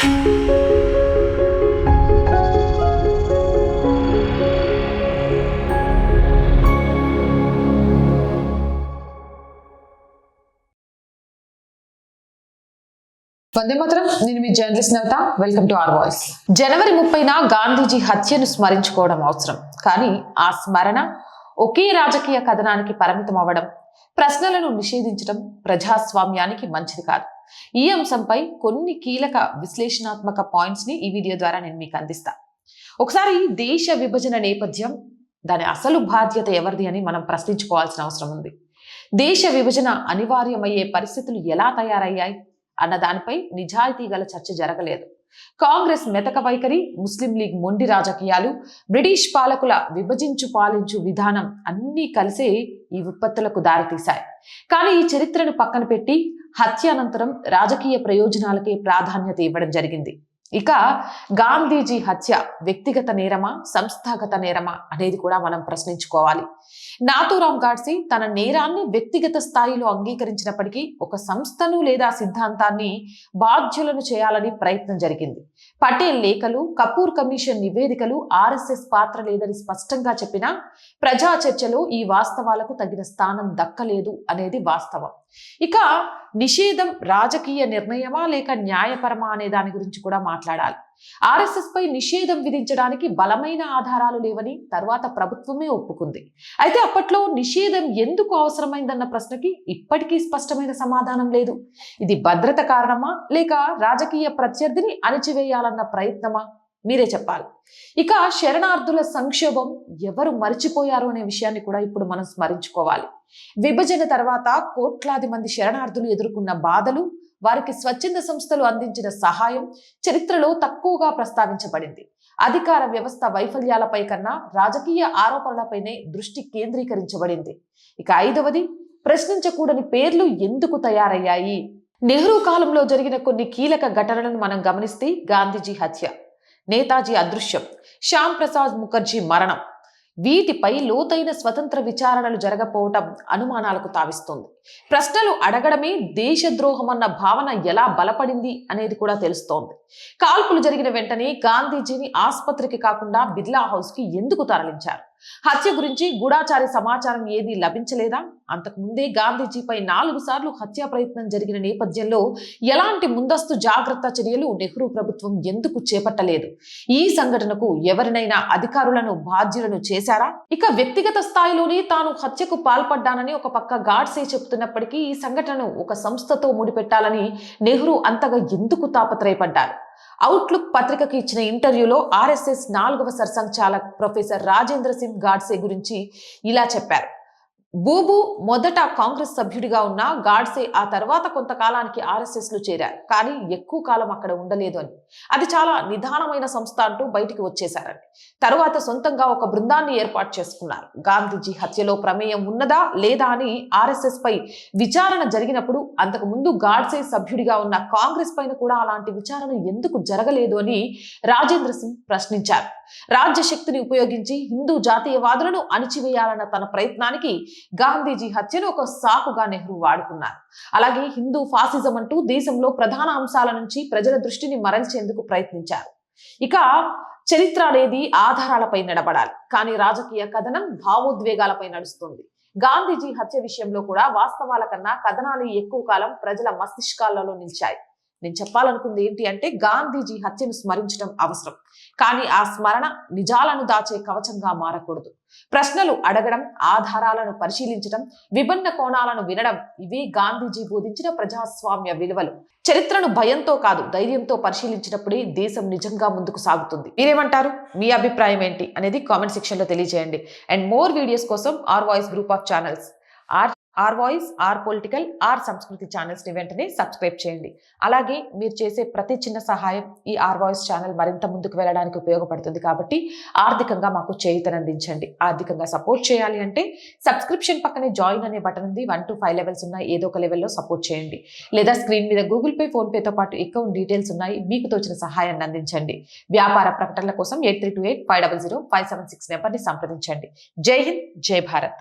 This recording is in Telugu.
వందే మాత్రం. నేను మీ journalist Navata. Welcome to our voice. జనవరి 30న గాంధీజీ హత్యను స్మరించుకోవడం అవసరం. కానీ ఆ స్మరణ ఒకే రాజకీయ కథనానికి పరిమితం అవ్వడం, ప్రశ్నలను నిషేధించడం ప్రజాస్వామ్యానికి మంచిది కాదు. ఈ అంశంపై కొన్ని కీలక విశ్లేషణాత్మక పాయింట్స్ ని ఈ వీడియో ద్వారా నేను మీకు అందిస్తా. ఒకసారి దేశ విభజన నేపథ్యం, దాని అసలు బాధ్యత ఎవరిది అని మనం ప్రశ్నించుకోవాల్సిన అవసరం ఉంది. దేశ విభజన అనివార్యమయ్యే పరిస్థితులు ఎలా తయారయ్యాయి అన్న దానిపై నిజాయితీ గల చర్చ జరగలేదు. కాంగ్రెస్ మెతక వైఖరి, ముస్లిం లీగ్ మొండి రాజకీయాలు, బ్రిటిష్ పాలకుల విభజించు పాలించు విధానం అన్నీ కలిసే ఈ విపత్తులకు దారితీశాయి. కానీ ఈ చరిత్రను పక్కన పెట్టి హత్య అనంతరం రాజకీయ ప్రయోజనాలకే ప్రాధాన్యత ఇవ్వడం జరిగింది. ఇక గాంధీజీ హత్య వ్యక్తిగత నేరమా, సంస్థాగత నేరమా అనేది కూడా మనం ప్రశ్నించుకోవాలి. నాథూరాం గాడ్సే తన నేరాన్ని వ్యక్తిగత స్థాయిలో అంగీకరించినప్పటికీ ఒక సంస్థను లేదా సిద్ధాంతాన్ని బాధ్యులను చేయాలని ప్రయత్నం జరిగింది. పటేల్ లేఖలు, కపూర్ కమిషన్ నివేదికలు ఆర్ఎస్ఎస్ పాత్ర లేదని స్పష్టంగా చెప్పినా ప్రజా చర్చలో ఈ వాస్తవాలకు తగిన స్థానం దక్కలేదు అనేది వాస్తవం. ఇక నిషేధం రాజకీయ నిర్ణయమా లేక న్యాయపరమా అనే దాని గురించి కూడా మాట్లాడాలి. ఆర్ఎస్ఎస్ పై నిషేధం విధించడానికి బలమైన ఆధారాలు లేవని తర్వాత ప్రభుత్వమే ఒప్పుకుంది. అయితే అప్పట్లో నిషేధం ఎందుకు అవసరమైందన్న ప్రశ్నకి ఇప్పటికీ స్పష్టమైన సమాధానం లేదు. ఇది భద్రత కారణమా లేక రాజకీయ ప్రత్యర్థిని అణిచివేయాలన్న ప్రయత్నమా? మీరే చెప్పాలి. ఇక శరణార్థుల సంక్షోభం ఎవరు మరిచిపోయారు అనే విషయాన్ని కూడా ఇప్పుడు మనం స్మరించుకోవాలి. విభజన తర్వాత కోట్లాది మంది శరణార్థులు ఎదుర్కొన్న బాధలు, వారికి స్వచ్ఛంద సంస్థలు అందించిన సహాయం చరిత్రలో తక్కువగా ప్రస్తావించబడింది. అధికార వ్యవస్థ వైఫల్యాలపై కన్నా రాజకీయ ఆరోపణలపైనే దృష్టి కేంద్రీకరించబడింది. ఇక 5వది, ప్రశ్నించకూడని పేర్లు ఎందుకు తయారయ్యాయి? నెహ్రూ కాలంలో జరిగిన కొన్ని కీలక ఘటనలను మనం గమనిస్తే గాంధీజీ హత్య, నేతాజీ అదృశ్యం, శ్యామ్ ప్రసాద్ ముఖర్జీ మరణం, వీటిపై లోతైన స్వతంత్ర విచారణలు జరగపోవటం అనుమానాలకు తావిస్తుంది. ప్రశ్నలు అడగడమే దేశద్రోహం అన్న భావన ఎలా బలపడింది అనేది కూడా తెలుస్తోంది. కాల్పులు జరిగిన వెంటనే గాంధీజీని ఆసుపత్రికి కాకుండా బిర్లా హౌస్ కి ఎందుకు తరలించారు? హత్య గురించి గూఢాచారి సమాచారం ఏదీ లభించలేదా? అంతకు ముందే గాంధీజీపై 4 సార్లు హత్యా ప్రయత్నం జరిగిన నేపథ్యంలో ఎలాంటి ముందస్తు జాగ్రత్త చర్యలు నెహ్రూ ప్రభుత్వం ఎందుకు చేపట్టలేదు? ఈ సంఘటనకు ఎవరినైనా అధికారులను బాధ్యులను చేశారా? ఇక వ్యక్తిగత స్థాయిలోనే తాను హత్యకు పాల్పడ్డానని ఒక పక్క గాడ్సే చెబుతున్నప్పటికీ ఈ సంఘటనను ఒక సంస్థతో ముడిపెట్టాలని నెహ్రూ అంతగా ఎందుకు తాపత్రయపడ్డారు? అవుట్లుక్ పత్రికకి ఇచ్చిన ఇంటర్వ్యూలో ఆర్ఎస్ఎస్ 4వ సర్సంఘచాలక్ ప్రొఫెసర్ రాజేంద్ర సింగ్ గాడ్సే గురించి ఇలా చెప్పారు. బూబు మొదట కాంగ్రెస్ సభ్యుడిగా ఉన్న గాడ్సే ఆ తర్వాత కొంతకాలానికి ఆర్ఎస్ఎస్ లో చేరారు. కానీ ఎక్కువ కాలం అక్కడ ఉండలేదు అని, అది చాలా నిదానమైన సంస్థ అంటూ బయటికి వచ్చేశారని, తరువాత సొంతంగా ఒక బృందాన్ని ఏర్పాటు చేసుకున్నారు. గాంధీజీ హత్యలో ప్రమేయం ఉన్నదా లేదా అని ఆర్ఎస్ఎస్ పై విచారణ జరిగినప్పుడు అంతకు ముందు గాడ్సే సభ్యుడిగా ఉన్న కాంగ్రెస్ పైన కూడా అలాంటి విచారణ ఎందుకు జరగలేదు అని రాజేంద్ర సింగ్ ప్రశ్నించారు. రాజ్య శక్తిని ఉపయోగించి హిందూ జాతీయవాదులను అణిచివేయాలన్న తన ప్రయత్నానికి గాంధీజీ హత్యను ఒక సాకుగా నెహ్రూ వాడుకున్నారు. అలాగే హిందూ ఫాసిజం అంటూ దేశంలో ప్రధాన అంశాల నుంచి ప్రజల దృష్టిని మరల్చేందుకు ప్రయత్నించారు. ఇక చరిత్ర అనేది ఆధారాలపై నడబడాలి, కానీ రాజకీయ కథనం భావోద్వేగాలపై నడుస్తుంది. గాంధీజీ హత్య విషయంలో కూడా వాస్తవాల కన్నా కథనాలు ఎక్కువ కాలం ప్రజల మస్తిష్కాలలో నిలిచాయి. నేను చెప్పాలనుకుంది ఏంటి అంటే, గాంధీజీ హత్యను స్మరించడం అవసరం, కానీ ఆ స్మరణ నిజాలను దాచే కవచంగా మారకూడదు. ప్రశ్నలు అడగడం, ఆధారాలను పరిశీలించడం, విభిన్న కోణాలను వినడం, ఇవే గాంధీజీ బోధించిన ప్రజాస్వామ్య విలువలు. చరిత్రను భయంతో కాదు ధైర్యంతో పరిశీలించినప్పుడే దేశం నిజంగా ముందుకు సాగుతుంది. మీరేమంటారు? మీ అభిప్రాయం ఏంటి అనేది కామెంట్ సెక్షన్ లో తెలియజేయండి. అండ్ మోర్ వీడియోస్ కోసం R voice group of channels, R voice, R political, R Samskriti channels ని వెంటనే సబ్స్క్రైబ్ చేయండి. అలాగే మీరు చేసే ప్రతి చిన్న సహాయం ఈ ఆర్ వాయిస్ ఛానల్ మరింత ముందుకు వెళ్ళడానికి ఉపయోగపడుతుంది. కాబట్టి ఆర్థికంగా మాకు చేయూతనందించండి. ఆర్థికంగా సపోర్ట్ చేయాలి అంటే సబ్స్క్రిప్షన్ పక్కనే జాయిన్ అనే బటన్ ఉంది. 1 to 5 లెవెల్స్ ఉన్నాయి. ఏదో ఒక లెవెల్లో సపోర్ట్ చేయండి. లేదా స్క్రీన్ మీద గూగుల్ పే, ఫోన్ పేతో పాటు అకౌంట్ డీటెయిల్స్ ఉన్నాయి. మీకు తోచిన సహాయాన్ని అందించండి. వ్యాపార ప్రకటనల కోసం 8328500576 నెంబర్ని సంప్రదించండి. జై హింద్, జై భారత్.